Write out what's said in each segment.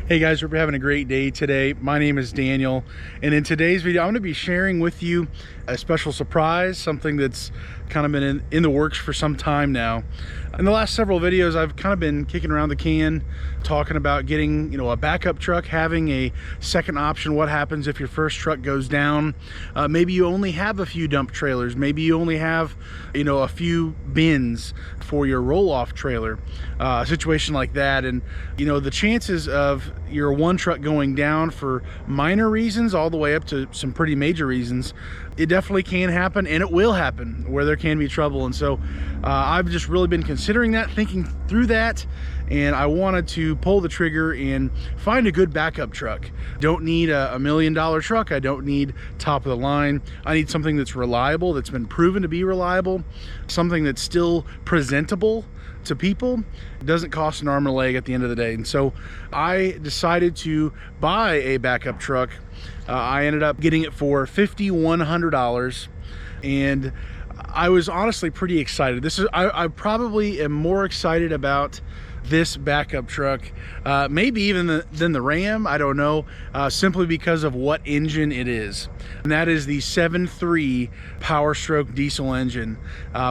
Hey guys, hope you're having a great day today. My name is Daniel, and in today's video I'm going to be sharing with you a special surprise, something that's kind of been in the works for some time now. In the last several videos I've kind of been kicking around the can, talking about getting a backup truck, having a second option. What happens if your first truck goes down? Maybe you only have a few dump trailers, maybe you only have a few bins for your roll-off trailer, a situation like that. And the chances of your one truck going down for minor reasons all the way up to some pretty major reasons, it definitely can happen, and it will happen where there can be trouble. And so I've just really been considering that, thinking through that, and I wanted to pull the trigger and find a good backup truck. Don't need a $1 million truck. I don't need top of the line. I need something that's reliable, that's been proven to be reliable, something that's still presentable to people. It doesn't cost an arm and a leg at the end of the day. And so I decided to buy a backup truck. I ended up getting it for $5,100, and I was honestly pretty excited. I probably am more excited about this backup truck, maybe even than the Ram, I don't know, simply because of what engine it is. And that is the 7.3 Powerstroke diesel engine,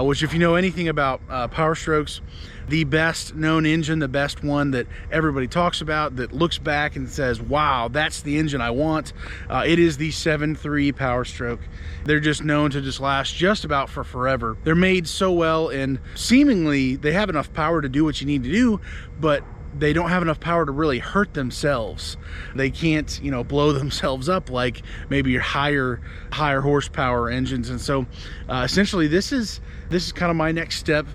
which, if you know anything about Powerstrokes, the best known engine, the best one that everybody talks about, that looks back and says, wow, that's the engine I want. It is the 7.3 Powerstroke. They're just known to just last just about for forever. They're made so well, and seemingly they have enough power to do what you need to do, but they don't have enough power to really hurt themselves. They can't, blow themselves up like maybe your higher horsepower engines. And so essentially this is kind of my next step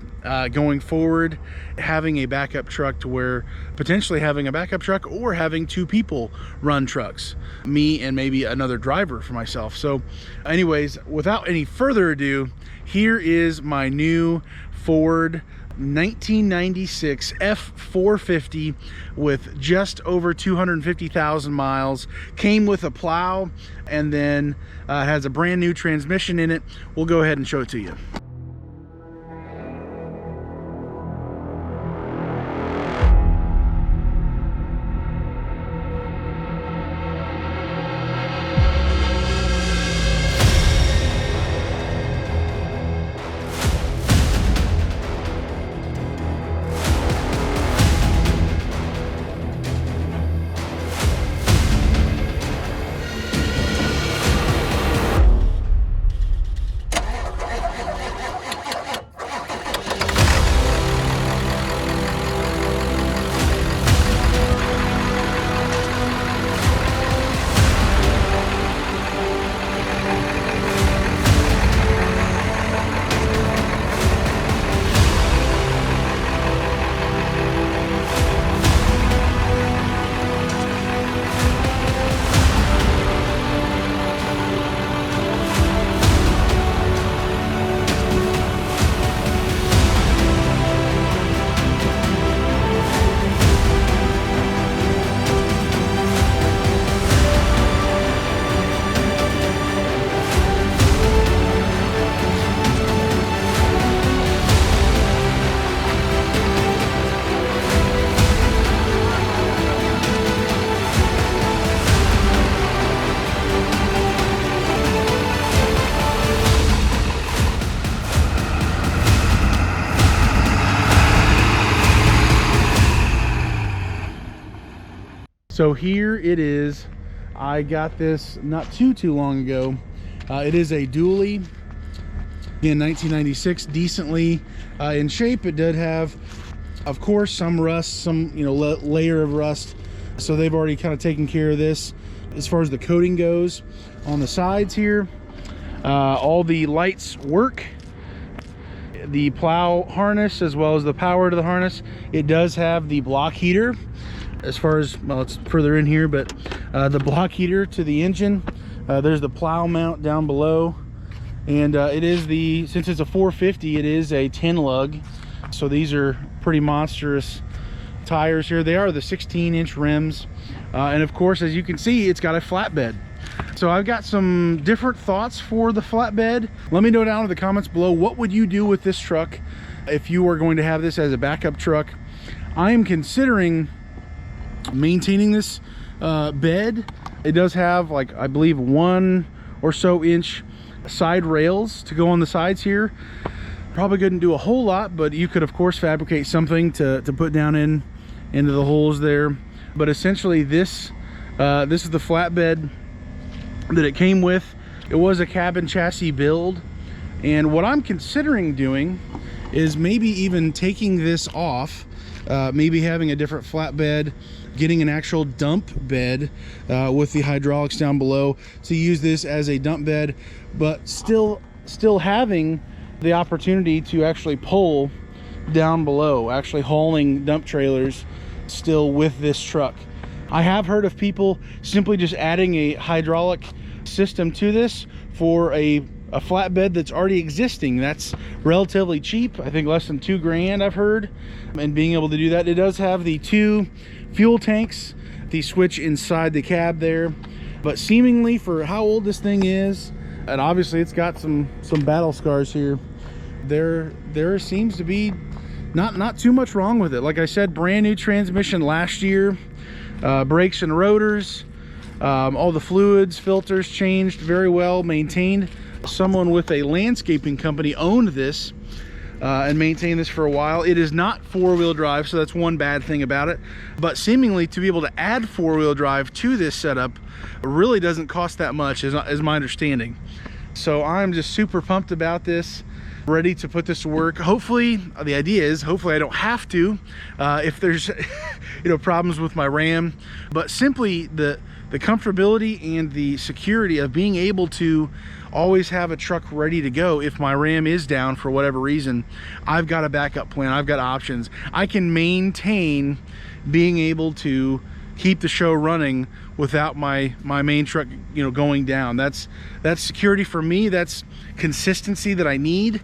going forward, having a backup truck, to where potentially having a backup truck or having two people run trucks, me and maybe another driver for myself. So anyways, without any further ado, here is my new Ford 1996 F450 with just over 250,000 miles. Came with a plow, and then has a brand new transmission in it. We'll go ahead and show it to you. So here it is. I got this not too long ago. It is a dually in 1996, decently in shape. It did have, of course, some rust, some layer of rust. So they've already kind of taken care of this. As far as the coating goes on the sides here, all the lights work. The plow harness, as well as the power to the harness, it does have the block heater. As far as, well, it's further in here, but the block heater to the engine. There's the plow mount down below, and it is since it's a 450, it is a 10 lug. So these are pretty monstrous tires here. They are the 16-inch rims, and of course, as you can see, it's got a flatbed. So I've got some different thoughts for the flatbed. Let me know down in the comments below, what would you do with this truck if you were going to have this as a backup truck? I am considering maintaining this bed. It does have, like, I believe 1 or so inch side rails to go on the sides here. Probably couldn't do a whole lot, but you could of course fabricate something to put down into the holes there. But essentially this is the flatbed that it came with. It was a cabin chassis build, and what I'm considering doing is maybe even taking this off, maybe having a different flatbed, getting an actual dump bed with the hydraulics down below to use this as a dump bed, but still having the opportunity to actually pull down below, actually hauling dump trailers still with this truck. I have heard of people simply just adding a hydraulic system to this for a flatbed that's already existing. That's relatively cheap, I think less than $2,000 I've heard, and being able to do that. It does have the 2 fuel tanks, the switch inside the cab there, but seemingly for how old this thing is, and obviously it's got some battle scars here, there seems to be not too much wrong with it. Like I said, brand new transmission last year, brakes and rotors, all the fluids, filters changed, very well maintained. Someone with a landscaping company owned this and maintained this for a while. It is not 4-wheel drive, so that's one bad thing about it, but seemingly to be able to add 4-wheel drive to this setup really doesn't cost that much, is my understanding. So I'm just super pumped about this, ready to put this to work. Hopefully, the idea is hopefully I don't have to if there's problems with my Ram, but simply the comfortability and the security of being able to always have a truck ready to go. If my Ram is down for whatever reason, I've got a backup plan, I've got options. I can maintain being able to keep the show running without my main truck going down. That's security for me. That's consistency that I need.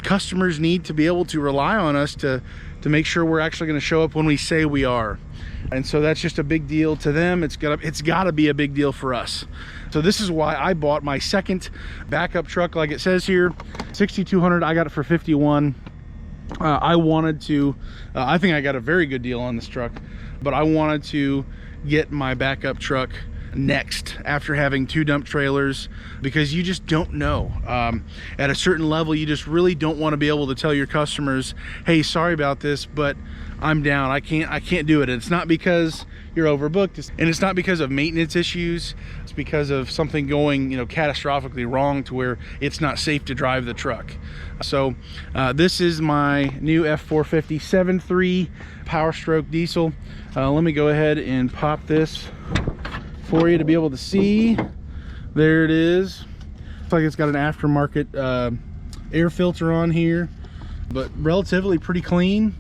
Customers need to be able to rely on us to make sure we're actually going to show up when we say we are. And so that's just a big deal to them. It's got to be a big deal for us. So this is why I bought my second backup truck. Like it says here, $6,200. I got it for $51. I wanted to, I think I got a very good deal on this truck, but I wanted to get my backup truck next after having 2 dump trailers, because you just don't know. At a certain level, you just really don't want to be able to tell your customers, hey, sorry about this, but I'm down, I can't do it. And it's not because you're overbooked, and it's not because of maintenance issues. It's because of something going catastrophically wrong to where it's not safe to drive the truck. So this is my new F450 7.3 Powerstroke diesel. Let me go ahead and pop this for you to be able to see. There it is. Looks like it's got an aftermarket air filter on here, but relatively pretty clean.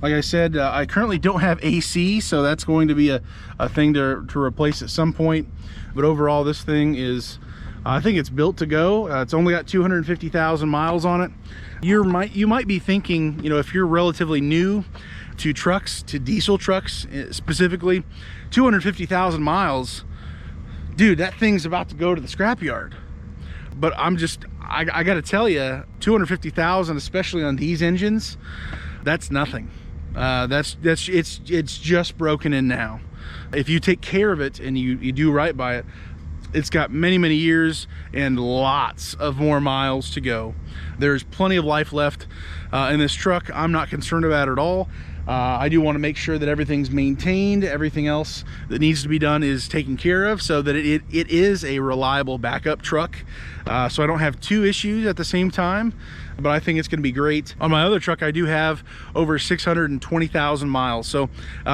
Like I said, I currently don't have AC, so that's going to be a thing to replace at some point. But overall, this thing is, I think it's built to go. It's only got 250,000 miles on it. You might be thinking, if you're relatively new to trucks, to diesel trucks specifically, 250,000 miles, dude, that thing's about to go to the scrapyard. But I got to tell you, 250,000, especially on these engines, that's nothing. It's just broken in now. If you take care of it and you do right by it, it's got many years and lots of more miles to go. There's plenty of life left in this truck. I'm not concerned about it at all. I do want to make sure that everything's maintained, everything else that needs to be done is taken care of, so that it is a reliable backup truck, so I don't have 2 issues at the same time. But I think it's going to be great. On my other truck, I do have over 620,000 miles. So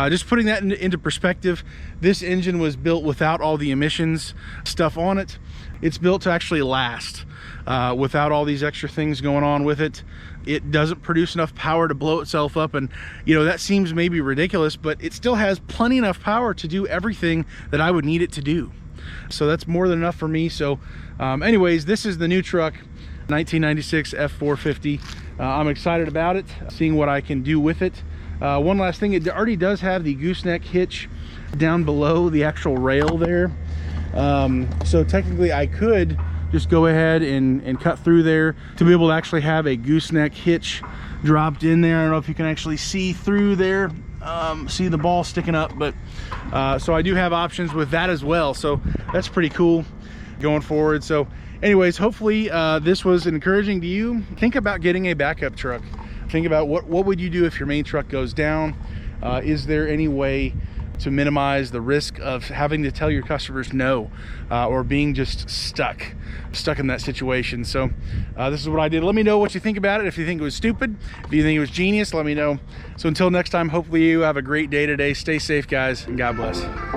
just putting that into perspective, this engine was built without all the emissions stuff on it. It's built to actually last without all these extra things going on with it. It doesn't produce enough power to blow itself up, and that seems maybe ridiculous, but it still has plenty enough power to do everything that I would need it to do. So that's more than enough for me. So anyways, this is the new truck, 1996 F450. I'm excited about it, seeing what I can do with it. One last thing, it already does have the gooseneck hitch down below the actual rail there. So technically I could just go ahead and cut through there to be able to actually have a gooseneck hitch dropped in there. I don't know if you can actually see through there, see the ball sticking up, but so I do have options with that as well, so that's pretty cool going forward. So anyways, hopefully this was encouraging to you. Think about getting a backup truck. Think about what would you do if your main truck goes down. Is there any way to minimize the risk of having to tell your customers no, or being just stuck in that situation? So this is what I did. Let me know what you think about it. If you think it was stupid, if you think it was genius, let me know. So until next time, hopefully you have a great day today. Stay safe, guys, and God bless.